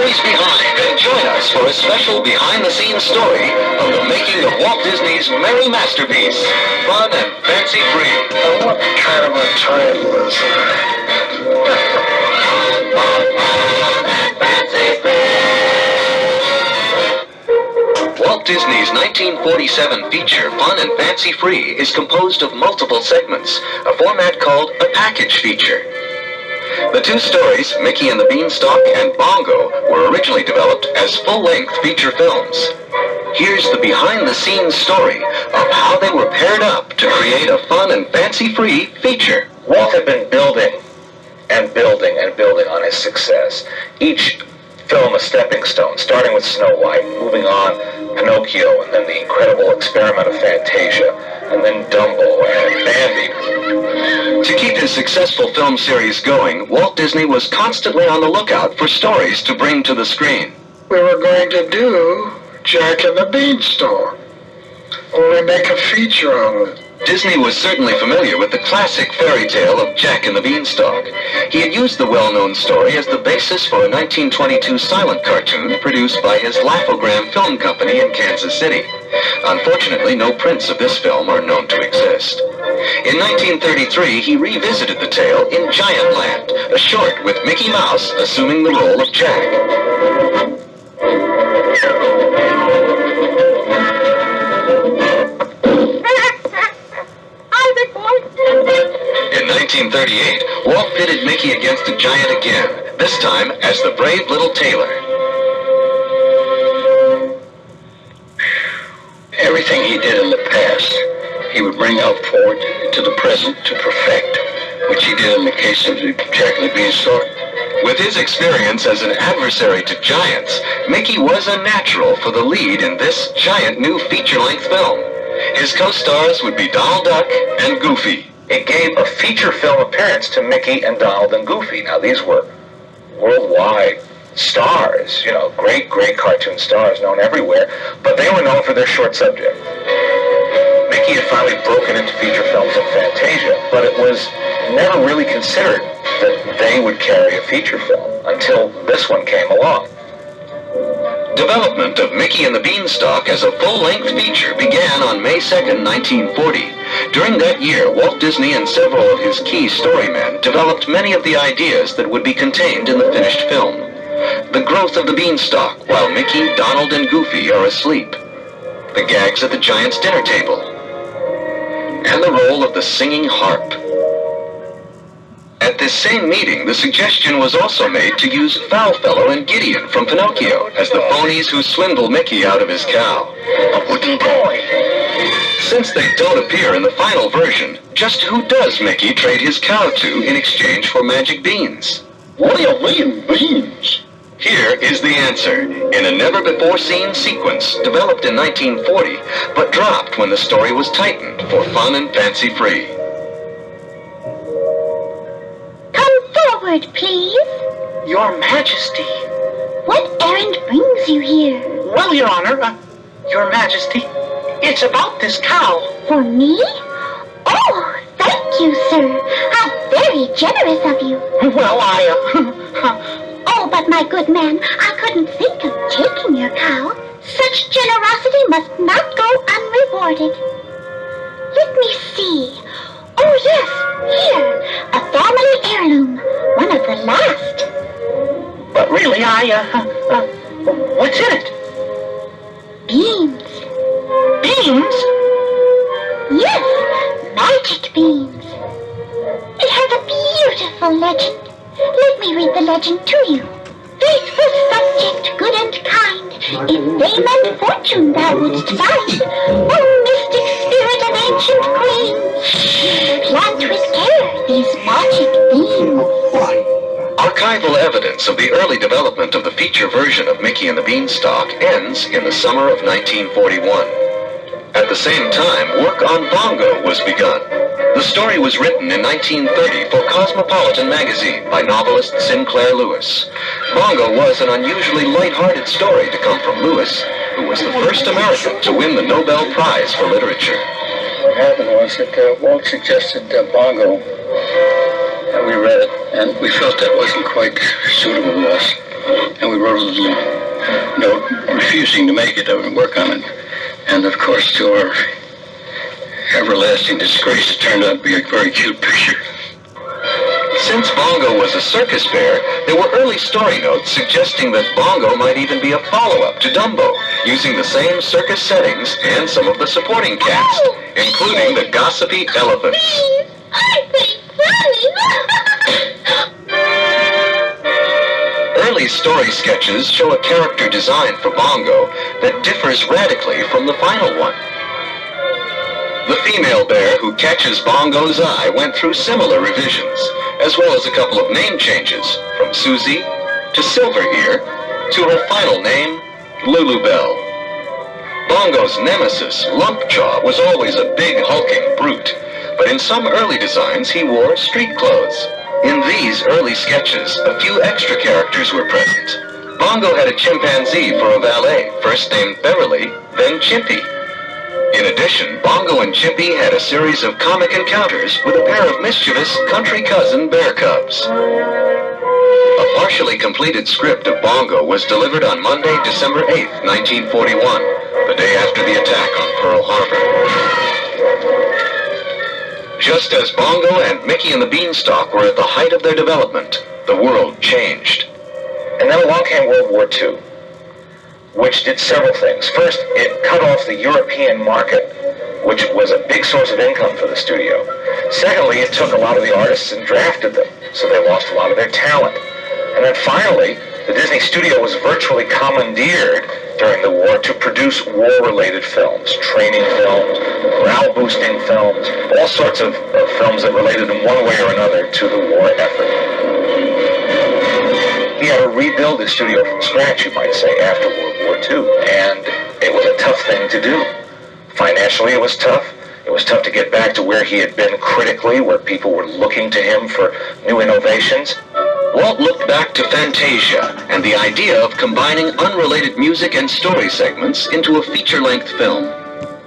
stories behind and join us for a special behind-the-scenes story of the making of Walt Disney's merry masterpiece, Fun and Fancy Free. What kind of a time was that? Walt Disney's 1947 feature, Fun and Fancy Free, is composed of multiple segments, a format called a package feature. The two stories, Mickey and the Beanstalk and Bongo, were originally developed as full-length feature films. Here's the behind-the-scenes story of how they were paired up to create a fun and fancy-free feature. Walt had been building and building and building on his success. Each film a stepping stone, starting with Snow White, moving on Pinocchio, and then the incredible experiment of Fantasia, and then Dumbo and Bambi. To keep his successful film series going, Walt Disney was constantly on the lookout for stories to bring to the screen. We were going to do Jack and the Beanstalk, or we make a feature on it. Disney was certainly familiar with the classic fairy tale of Jack and the Beanstalk. He had used the well-known story as the basis for a 1922 silent cartoon produced by his Laugh-O-Gram Film Company in Kansas City. Unfortunately, no prints of this film are known to exist. In 1933, he revisited the tale in Giantland, a short with Mickey Mouse assuming the role of Jack. In 1938, Walt pitted Mickey against a giant again, this time as the brave little tailor. Everything he did in the past, he would bring out forward to the present to perfect, which he did in the case of Jack and the Beanstalk. With his experience as an adversary to giants, Mickey was a natural for the lead in this giant new feature-length film. His co-stars would be Donald Duck and Goofy. It gave a feature film appearance to Mickey and Donald and Goofy. Now, these were worldwide stars, great cartoon stars known everywhere, but they were known for their short subject. Mickey had finally broken into feature films in Fantasia, but it was never really considered that they would carry a feature film until this one came along. Development of Mickey and the Beanstalk as a full-length feature began on May 2nd, 1940. During that year, Walt Disney and several of his key storymen developed many of the ideas that would be contained in the finished film. The growth of the Beanstalk while Mickey, Donald, and Goofy are asleep. The gags at the giant's dinner table. And the role of the singing harp. At this same meeting, the suggestion was also made to use Foulfellow and Gideon from Pinocchio as the phonies who swindle Mickey out of his cow. A wooden boy. Since they don't appear in the final version, just who does Mickey trade his cow to in exchange for magic beans? What do you mean, beans? Here is the answer, in a never-before-seen sequence developed in 1940, but dropped when the story was tightened for Fun and Fancy Free. Forward, please. Your Majesty. What errand brings you here? Well, Your Honor, Your Majesty, it's about this cow. For me? Oh, thank you, sir. How very generous of you. Well, Oh, but my good man, I couldn't think of taking your cow. Such generosity must not go unrewarded. Let me see. Oh, yes, here, a family heirloom, one of the last. But really, what's in it? Beans. Beans? Yes, magic beans. It has a beautiful legend. Let me read the legend to you. Faithful subject, good and kind, if fame and fortune thou wouldst find, O mystic spirit of ancient queens, plant with care these magic beans. Archival evidence of the early development of the feature version of Mickey and the Beanstalk ends in the summer of 1941. At the same time, work on Bongo was begun. The story was written in 1930 for Cosmopolitan magazine by novelist Sinclair Lewis. Bongo was an unusually light-hearted story to come from Lewis, who was the first American to win the Nobel Prize for Literature. What happened was that Walt suggested Bongo, and we read it, and we felt that wasn't quite suitable to us. And we wrote world, refusing to make it and work on it. And of course, to our everlasting disgrace, it turned out to be a very cute picture. Since Bongo was a circus bear, there were early story notes suggesting that Bongo might even be a follow-up to Dumbo, using the same circus settings and some of the supporting cast, including the gossipy elephants. Early story sketches show a character design for Bongo that differs radically from the final one. The female bear who catches Bongo's eye went through similar revisions, as well as a couple of name changes, from Susie to Silverear to her final name, Lulubelle. Bongo's nemesis, Lumpjaw, was always a big hulking brute, but in some early designs he wore street clothes. In these early sketches, a few extra characters were present. Bongo had a chimpanzee for a valet, first named Beverly, then Chimpy. In addition, Bongo and Chimpy had a series of comic encounters with a pair of mischievous country cousin bear cubs. A partially completed script of Bongo was delivered on Monday, December 8, 1941, the day after the attack on Pearl Harbor. Just as Bongo and Mickey and the Beanstalk were at the height of their development, the world changed. And then along came World War II, which did several things. First, it cut off the European market, which was a big source of income for the studio. Secondly, it took a lot of the artists and drafted them, so they lost a lot of their talent. And then finally, the Disney studio was virtually commandeered during the war to produce war-related films, training films, morale-boosting films, all sorts of films that related in one way or another to the war effort. He had to rebuild his studio from scratch, you might say, after World War II, and it was a tough thing to do. Financially, it was tough. It was tough to get back to where he had been critically, where people were looking to him for new innovations. Walt looked back to Fantasia and the idea of combining unrelated music and story segments into a feature-length film.